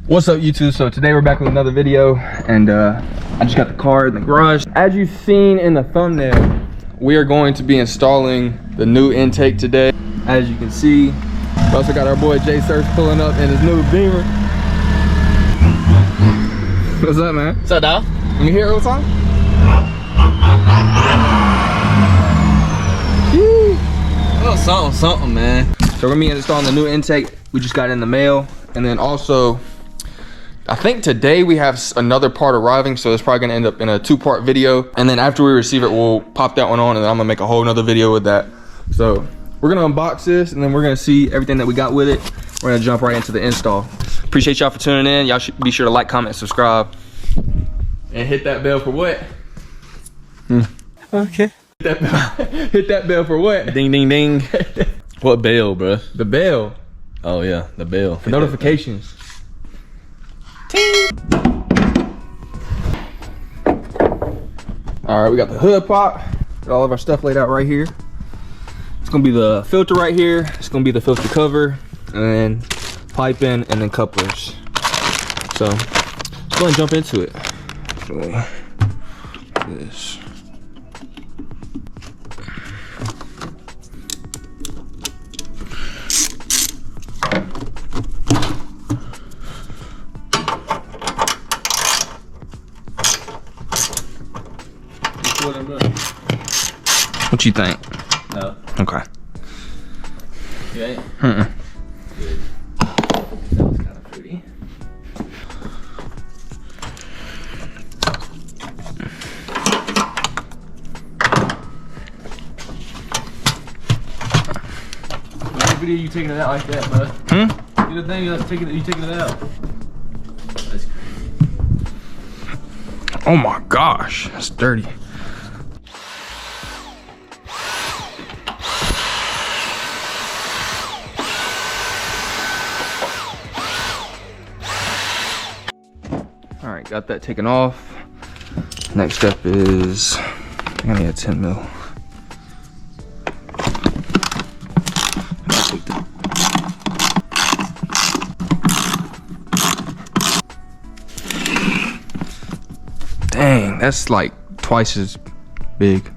What's up, YouTube? So today we're back with another video, and I just got the car in the garage. As you've seen in the thumbnail, we are going to be installing the new intake today. As you can see, we also got our boy Jay Surf pulling up in his new Beamer. What's up, man? What's up, dog? Let me hear it one time. Oh, something, man. So we're gonna be installing the new intake. We just got it in the mail, and then also, I think today we have another part arriving, so it's probably gonna end up in a 2-part video. And then after we receive it, we'll pop that one on, and then I'm gonna make a whole nother video with that. So we're gonna unbox this, and then we're gonna see everything that we got with it. We're gonna jump right into the install. Appreciate y'all for tuning in. Y'all should be sure to like, comment, subscribe, and hit that bell for what? Okay. Hit that bell. Hit that bell for what? Ding, ding, ding. What bell, bro? The bell. Oh, yeah, the bell. For notifications. All right, we got the hood pop. Got all of our stuff laid out right here. It's gonna be the filter right here. It's gonna be the filter cover, and then piping, and then couplers. So let's go and jump into it. So, this. What you think? No. Okay. You ain't? Mm-mm. Good. That was kind of pretty. What video you taking it out like that, bud? You the thing you taking it out. That's crazy. Oh my gosh, that's dirty. All right, got that taken off. Next step is, I think I need a 10 mil. Dang, that's like twice as big.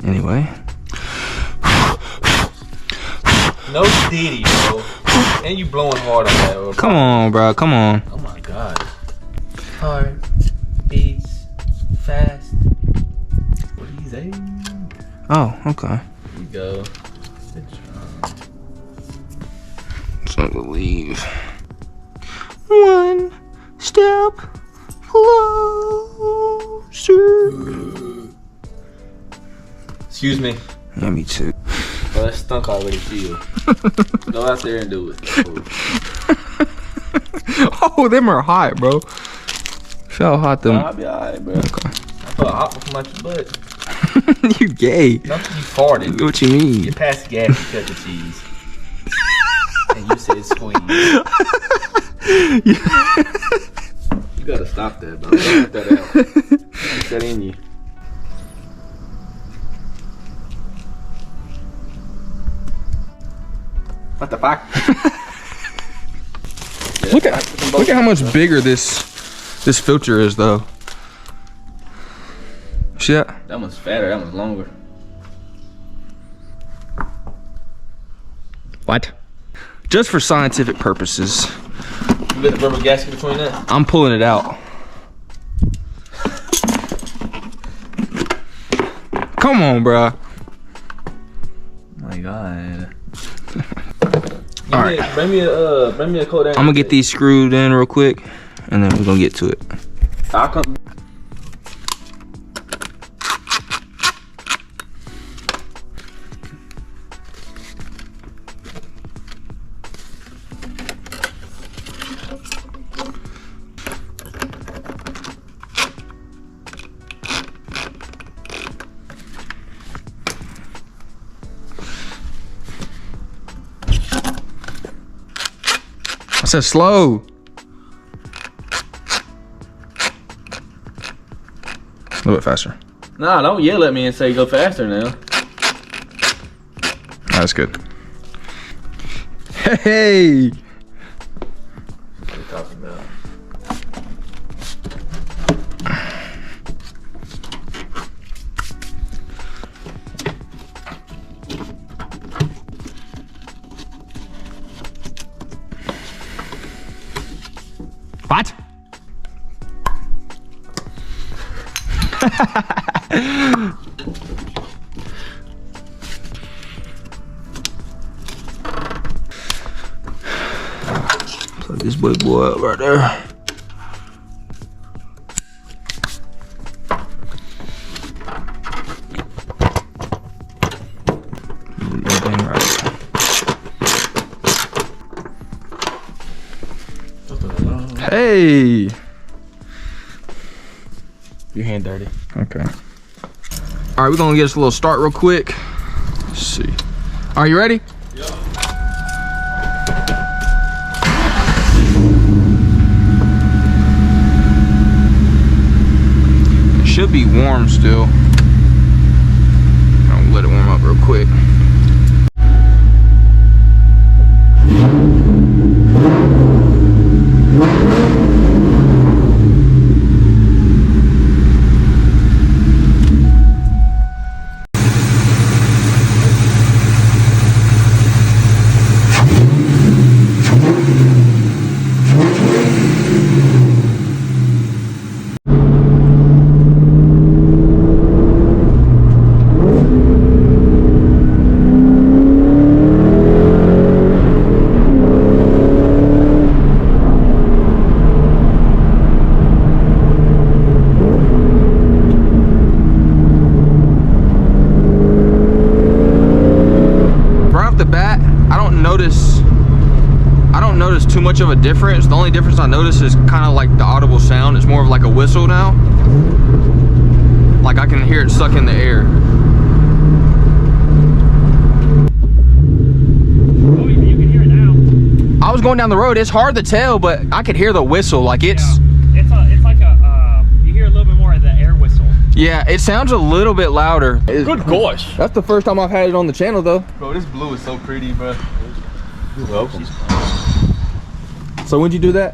Anyway. No ditty, bro. And you blowing hard on that, bro. Come on, bro, come on. Oh my god. Hard, beats, fast. What are you saying? Oh, okay. Here we go. Good job. So I believe. One step closer. Excuse me. Yeah, me too. Well, that stunk already for you. Go out there and do it. Oh, them are hot, bro. See how hot them. I'll be alright, bro. Okay. I thought hot was from out your butt. You gay. Not that you farted. What you mean? You passed the gas and cut the cheese. And you said squeeze. You gotta stop that, bro. Cut that out. Put that in you. What the fuck? Yeah, Look at how much bigger this filter is, though. See that? That one's fatter. That one's longer. What? Just for scientific purposes. You got the rubber gasket between that? I'm pulling it out. Come on, bro. My God. All right. Bring me a cold air. I'm gonna get these screwed in real quick, and then we're gonna get to it. I'll come. I said slow. A little bit faster. Nah, don't yell at me and say go faster now. That's good. Hey! talking about. What? Plug this boy up right there. Everything right. Hey! Your hand dirty. Okay. All right, we're gonna get us a little start real quick. Let's see. Are you ready? Yeah. It should be warm still. I'll let it warm up real quick. Too much of a difference. The only difference I notice is kind of like the audible sound. It's more of like a whistle now. Like I can hear it suck in the air. Oh, you can hear it now. I was going down the road. It's hard to tell, but I could hear the whistle. Like it's like a you hear a little bit more of the air whistle. yeah, it sounds a little bit louder. Good gosh. That's the first time I've had it on the channel though. Bro, this blue is so pretty, bro. You're welcome. So when'd you do that?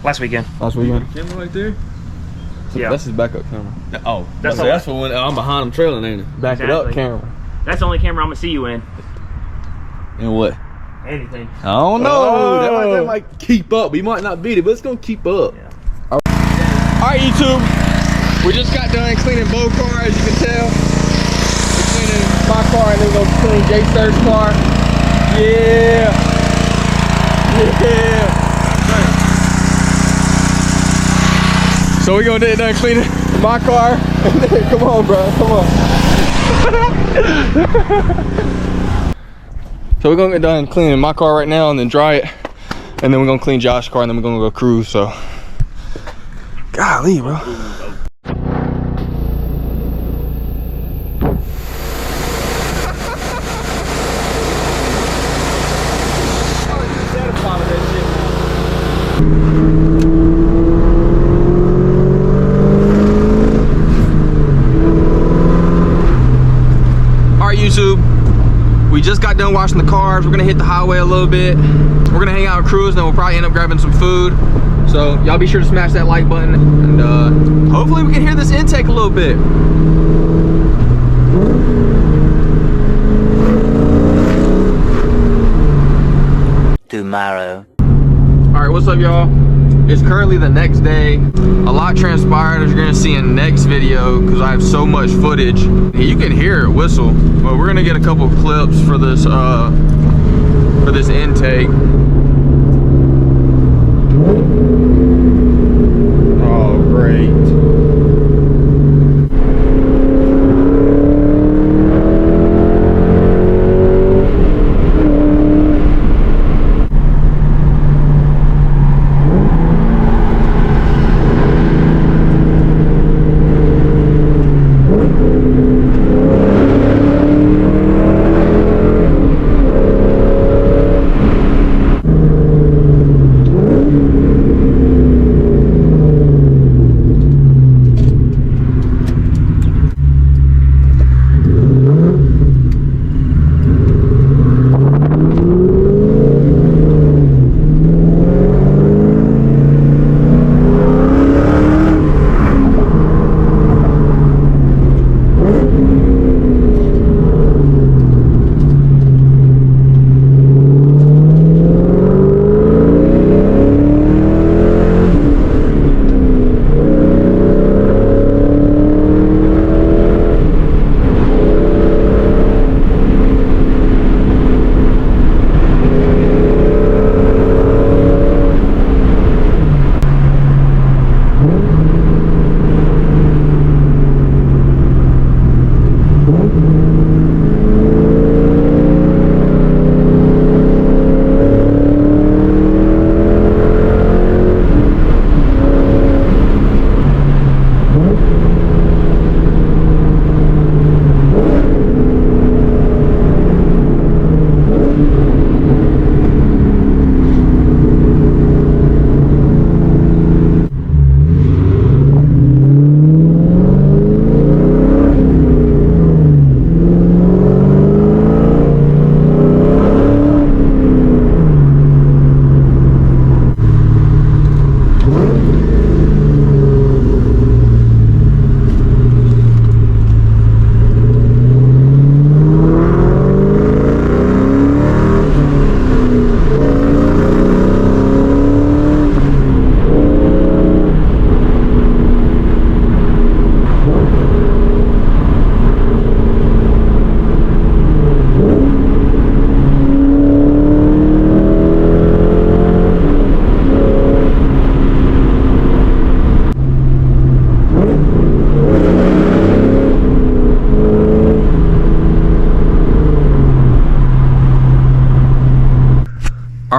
Last weekend. Last weekend. Camera right there? So Yeah. that's his backup camera. Oh, That's that's for when I'm behind him trailing, ain't it? Back it up Exactly. camera. That's the only camera I'm gonna see you in. And what? Anything. I don't know. Oh. That might keep up. We might not beat it, but it's gonna keep up. Yeah. All right, YouTube. We just got done cleaning Bo's car, as you can tell. We're cleaning my car, and then we're gonna clean Jay Stur's car. Yeah. Yeah. So we're gonna get done cleaning my car, and then, come on, bro, come on. So we're gonna get done cleaning my car right now, and then dry it, and then we're gonna clean Josh's car, and then we're gonna go cruise. So, golly, bro. YouTube, we just got done washing the cars. We're gonna hit the highway a little bit. We're gonna hang out and cruise, and then we'll probably end up grabbing some food. So y'all be sure to smash that like button, and hopefully we can hear this intake a little bit. Tomorrow. All right, what's up, y'all? It's currently the next day. A lot transpired, as you're gonna see in the next video, because I have so much footage. You can hear it whistle, but we're gonna get a couple clips for this intake. Oh, great.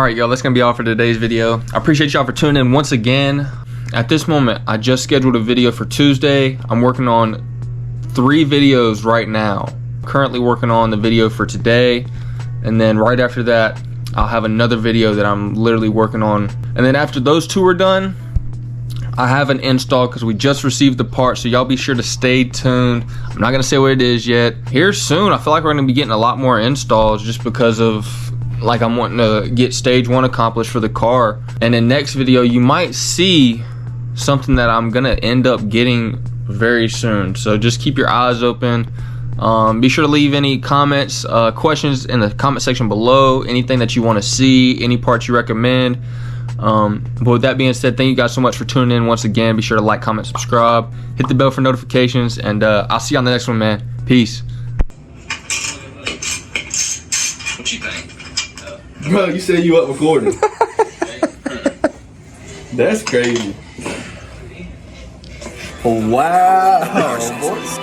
right, y'all, that's gonna be all for today's video. I appreciate y'all for tuning in once again. At this moment, I just scheduled a video for Tuesday. I'm working on 3 videos right now. Currently working on the video for today, and then right after that I'll have another video that I'm literally working on, and then after those 2 are done, I have an install because we just received the part, so y'all be sure to stay tuned. I'm not gonna say what it is yet. Here soon, I feel like we're gonna be getting a lot more installs just because of, like, I'm wanting to get stage 1 accomplished for the car. And in next video, you might see something that I'm gonna end up getting very soon. So just keep your eyes open. Be sure to leave any comments, questions in the comment section below. Anything that you want to see, any parts you recommend. But with that being said, thank you guys so much for tuning in once again. Be sure to like, comment, subscribe, hit the bell for notifications, and I'll see you on the next one, man. Peace. What you think? Bro, you said you up recording. That's crazy. Wow.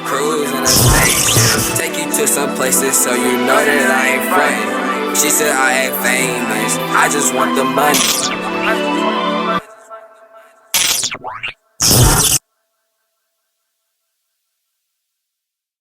Cruising a spaceship, take you to some places so you know that I ain't frontin'. She said I ain't famous, I just want the money.